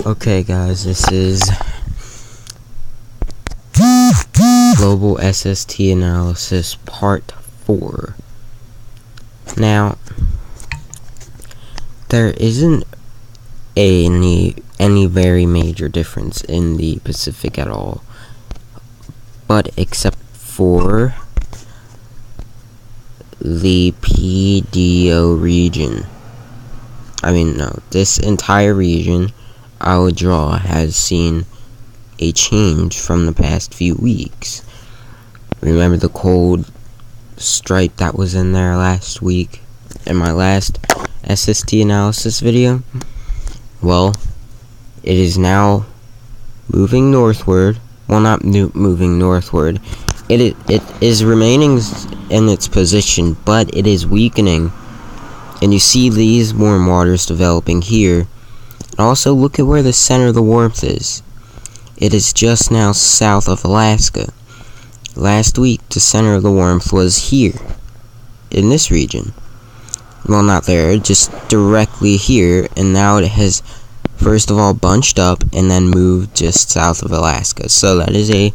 Okay guys, this is Global SST Analysis Part 4. Now, there isn't any very major difference in the Pacific at all, but except for the PDO region. This entire region I would draw has seen a change from the past few weeks. Remember the cold stripe that was in there last week in my last SST analysis video? Well, it is now moving northward. Well, not moving northward. It is remaining in its position, but it is weakening. And you see these warm waters developing here. And also look at where the center of the warmth is. It is just now south of Alaska. Last week, the center of the warmth was here, in this region. Well, not there, just directly here, and now it has first of all bunched up and then moved just south of Alaska. So that is a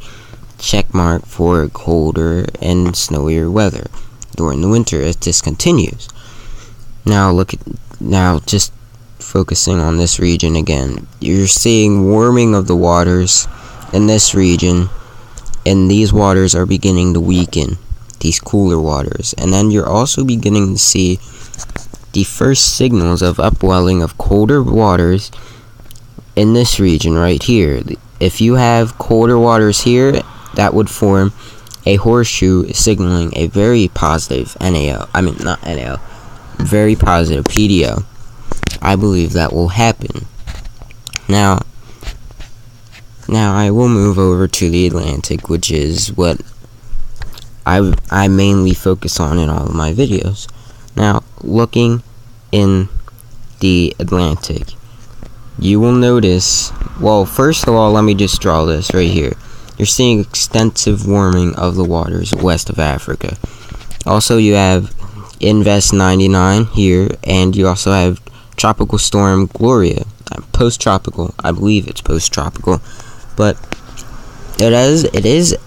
check mark for colder and snowier weather during the winter as this continues. Now just focusing on this region again, you're seeing warming of the waters in this region, and these waters are beginning to weaken, these cooler waters. And then you're also beginning to see the first signals of upwelling of colder waters in this region right here. If you have colder waters here, that would form a horseshoe signaling a very positive very positive PDO. I believe that will happen. Now I will move over to the Atlantic, which is what I mainly focus on in all of my videos. Now, looking in the Atlantic, you will notice, well, first of all, let me just draw this right here. You're seeing extensive warming of the waters west of Africa. Also, you have Invest 99 here, and you also have Tropical Storm Gloria. Post-tropical, I believe it's post-tropical, but it is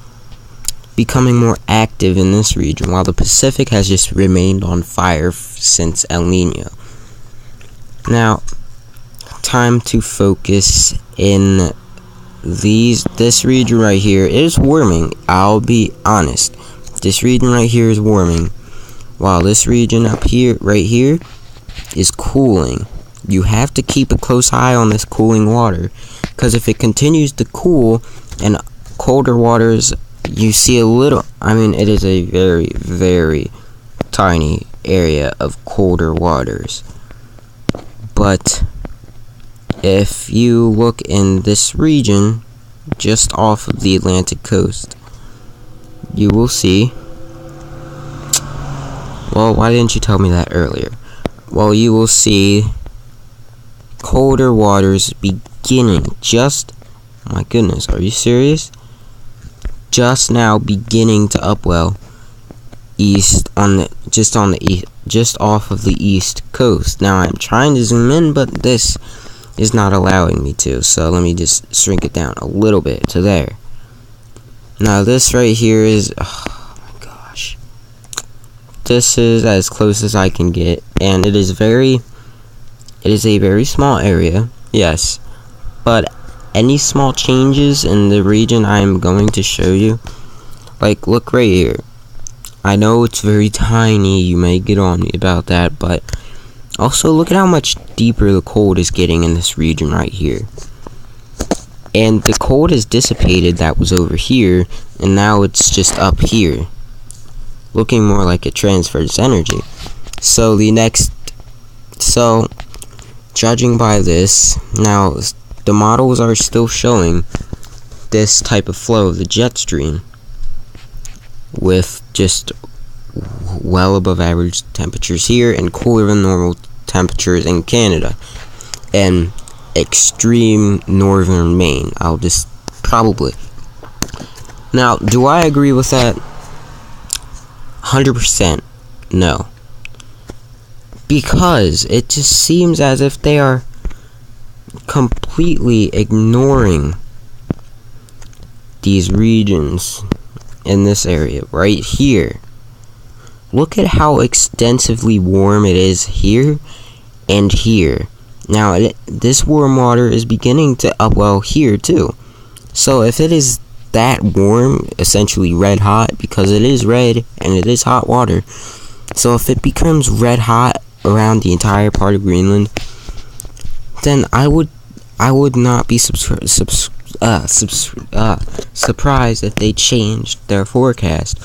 becoming more active in this region, while the Pacific has just remained on fire since El Nino. Now, time to focus in this region right here. It is warming, I'll be honest. This region right here is warming, while this region up here, right here, is cooling. You have to keep a close eye on this cooling water, because if it continues to cool and colder waters, you see a little, it is a very, very tiny area of colder waters. But if you look in this region, just off of the Atlantic coast, you will see, well, why didn't you tell me that earlier? Well, you will see colder waters beginning my goodness, are you serious? Just now beginning to upwell just off of the east coast. Now I'm trying to zoom in, but this is not allowing me to, so let me just shrink it down a little bit to there. Now this right here is, oh my gosh, this is as close as I can get, and it is a very small area, yes, but any small changes in the region I'm going to show you, like look right here. I know it's very tiny, you may get on me about that, but also look at how much deeper the cold is getting in this region right here. And the cold has dissipated that was over here, and now it's just up here, looking more like it transfers energy. So judging by this, now the models are still showing this type of flow of the jet stream with just well above average temperatures here and cooler than normal temperatures in Canada and extreme northern Maine. Now, do I agree with that? 100% no. Because it just seems as if they are completely ignoring these regions in this area right here. Look at how extensively warm it is here and here. Now, this warm water is beginning to upwell here too. So if it is that warm, essentially red hot, because it is red and it is hot water, so if it becomes red hot around the entire part of Greenland, then I would not be surprised if they changed their forecast.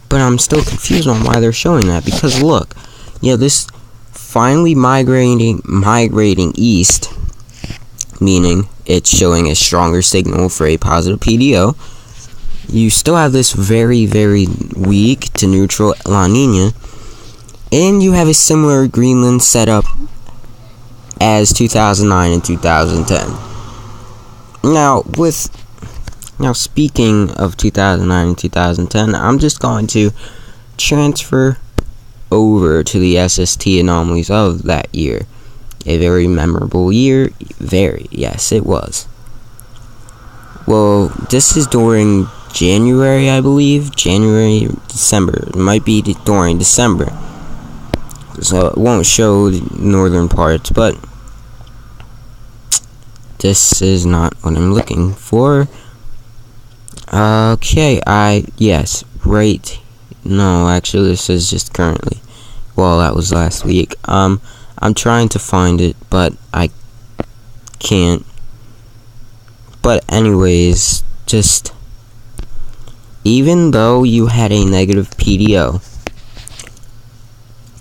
But I'm still confused on why they're showing that, because look, this finally migrating east, meaning it's showing a stronger signal for a positive PDO. You still have this very, very weak to neutral La Nina, and you have a similar Greenland setup as 2009 and 2010. Now, speaking of 2009 and 2010, I'm just going to transfer over to the SST anomalies of that year. A very memorable year. Yes, it was. Well, this is during January, I believe. December. It might be during December. So it won't show the northern parts, but this is not what I'm looking for. Okay, no, actually this is just currently. Well, that was last week. I'm trying to find it, but I can't. But anyways, just even though you had a negative PDO,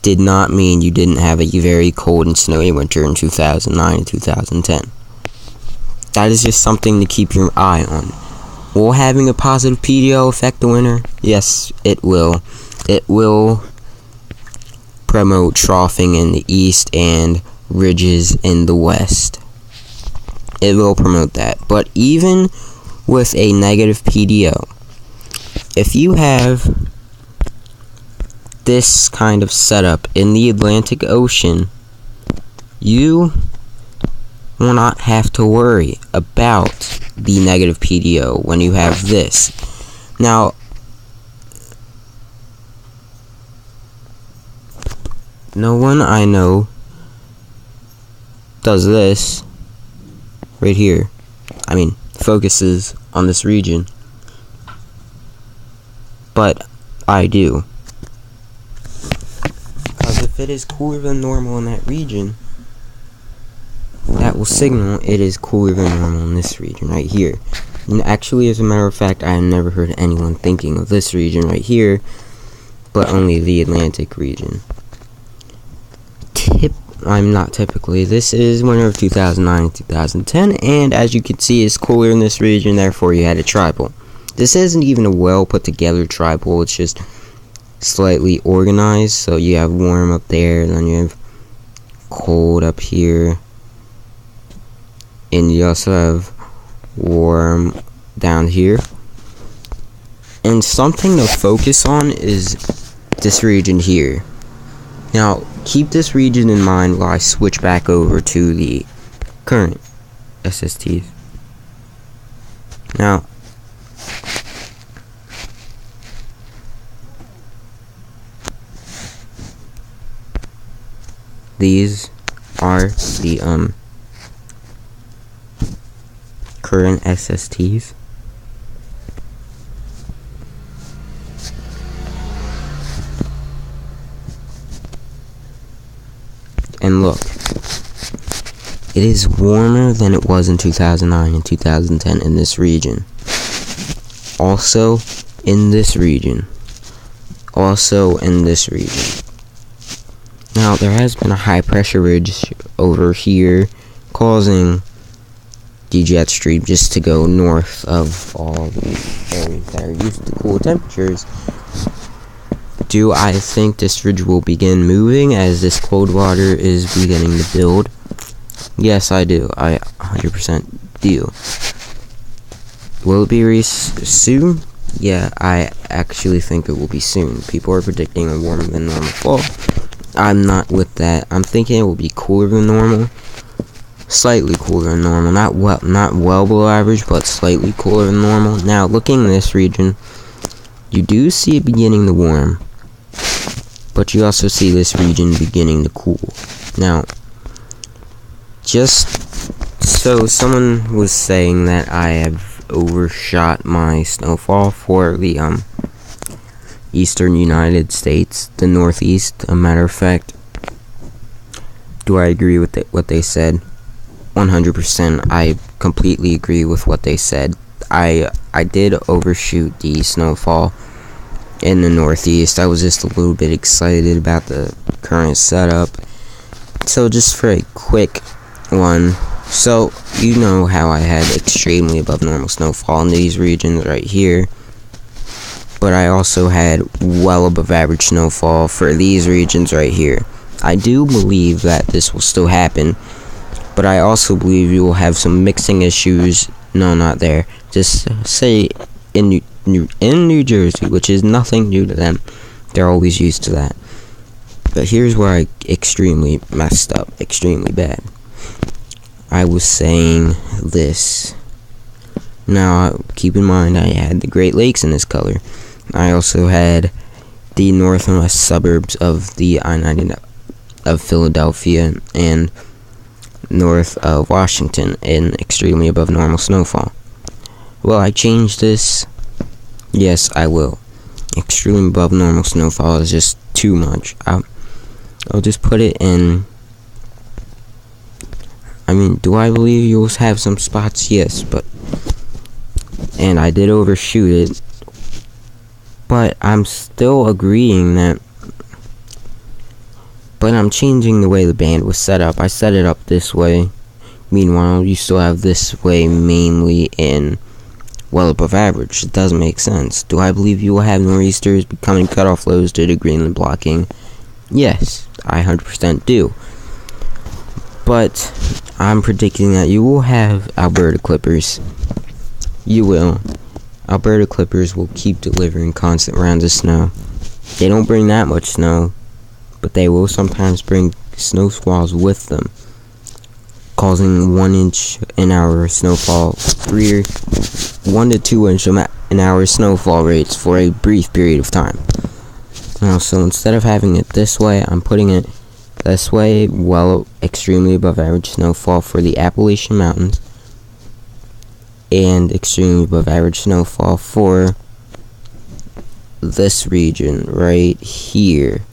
did not mean you didn't have a very cold and snowy winter in 2009 and 2010. That is just something to keep your eye on. Will having a positive PDO affect the winter? Yes, it will. It will promote troughing in the east and ridges in the west. It will promote that. But even with a negative PDO, if you have this kind of setup in the Atlantic Ocean, you will not have to worry about the negative PDO when you have this. Now, no one I know does this right here. I mean, focuses on this region, but I do. Because if it is cooler than normal in that region, that will signal it is cooler than normal in this region right here. And actually, as a matter of fact, I have never heard anyone thinking of this region right here, but only the Atlantic region. Not typically. This is winter of 2009 2010, and as you can see, it's cooler in this region, therefore you had a tribal. This isn't even a well put together tribal, it's just slightly organized. So you have warm up there, then you have cold up here, and you also have warm down here. And something to focus on is this region here. Now, keep this region in mind while I switch back over to the current SSTs. Now, these are the current SSTs. And look, it is warmer than it was in 2009 and 2010 in this region. Also in this region. Also in this region. Now, there has been a high pressure ridge over here causing the jet stream just to go north of all the areas that are used to cool temperatures. Do I think this ridge will begin moving as this cold water is beginning to build? Yes, I do. I 100% do. Will it be soon? Yeah, I actually think it will be soon. People are predicting a warmer than normal fall. I'm not with that. I'm thinking it will be cooler than normal. slightly cooler than normal. Not well below average, but slightly cooler than normal. Now, looking in this region, you do see it beginning to warm, but you also see this region beginning to cool. Now, just so someone was saying that I have overshot my snowfall for the eastern United States, the Northeast. A matter of fact, do I agree with what they said? 100%. I completely agree with what they said. I did overshoot the snowfall in the Northeast. I was just a little bit excited about the current setup. So just for a quick one, so you know how I had extremely above normal snowfall in these regions right here, but I also had well above average snowfall for these regions right here. I do believe that this will still happen, but I also believe you will have some mixing issues. No, not there. Just say in New Jersey, which is nothing new to them. They're always used to that. But here's where I extremely messed up, extremely bad. I was saying this. Now, keep in mind, I had the Great Lakes in this color. I also had the north and west suburbs of the I-90 of Philadelphia and north of Washington in extremely above normal snowfall. Will I change this? Yes, I will. Extremely above normal snowfall is just too much. I'll just put it in. I mean, do I believe you'll have some spots? Yes, and I did overshoot it, but I'm still agreeing that, but I'm changing the way the band was set up. I set it up this way. Meanwhile, you still have this way mainly in well above average. It doesn't make sense. Do I believe you will have nor'easters becoming cutoff lows due to Greenland blocking? Yes, I 100% do. But I'm predicting that you will have Alberta Clippers. You will. Alberta Clippers will keep delivering constant rounds of snow. They don't bring that much snow, but they will sometimes bring snow squalls with them, causing 1 inch an hour snowfall, 1 to 2 inch an hour snowfall rates for a brief period of time. Now, so instead of having it this way, I'm putting it this way, well, extremely above average snowfall for the Appalachian Mountains, and extremely above average snowfall for this region right here,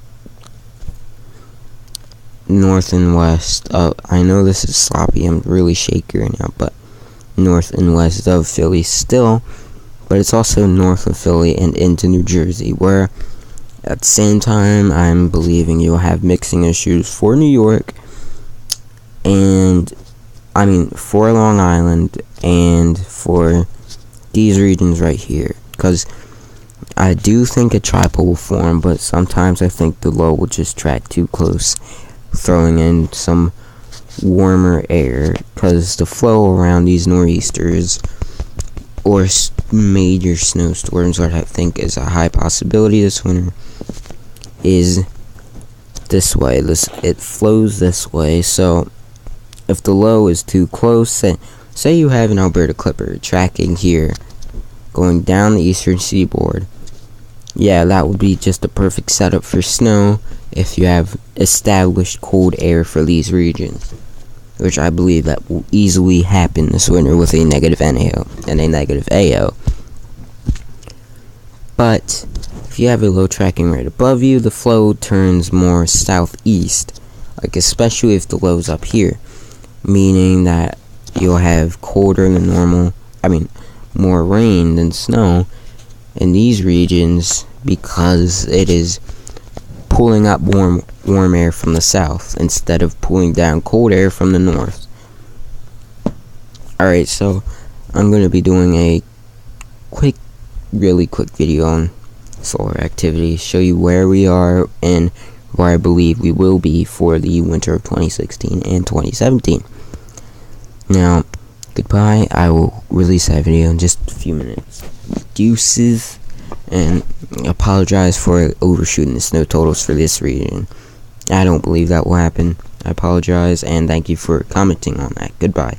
north and west. I know this is sloppy, I'm really shaky right now, but north and west of Philly still, but it's also north of Philly and into New Jersey, where at the same time, I'm believing you'll have mixing issues for New York, and I mean for Long Island, and for these regions right here, because I do think a tripod will form, but sometimes I think the low will just track too close, throwing in some warmer air, because the flow around these nor'easters or major snowstorms, what I think is a high possibility this winter, is this way. It flows this way. So if the low is too close, say you have an Alberta Clipper tracking here, going down the eastern seaboard, yeah, that would be just a perfect setup for snow if you have established cold air for these regions, which I believe that will easily happen this winter with a negative NAO and a negative AO. But if you have a low tracking right above you, the flow turns more southeast, like especially if the low's up here, meaning that you'll have colder than normal, more rain than snow in these regions, because it is pulling up warm air from the south instead of pulling down cold air from the north. Alright, so I'm going to be doing a really quick video on solar activity, show you where we are and where I believe we will be for the winter of 2016 and 2017. Now, goodbye. I will release that video in just a few minutes. Deuces, and apologize for overshooting the snow totals for this region. I don't believe that will happen. I apologize, and thank you for commenting on that. Goodbye.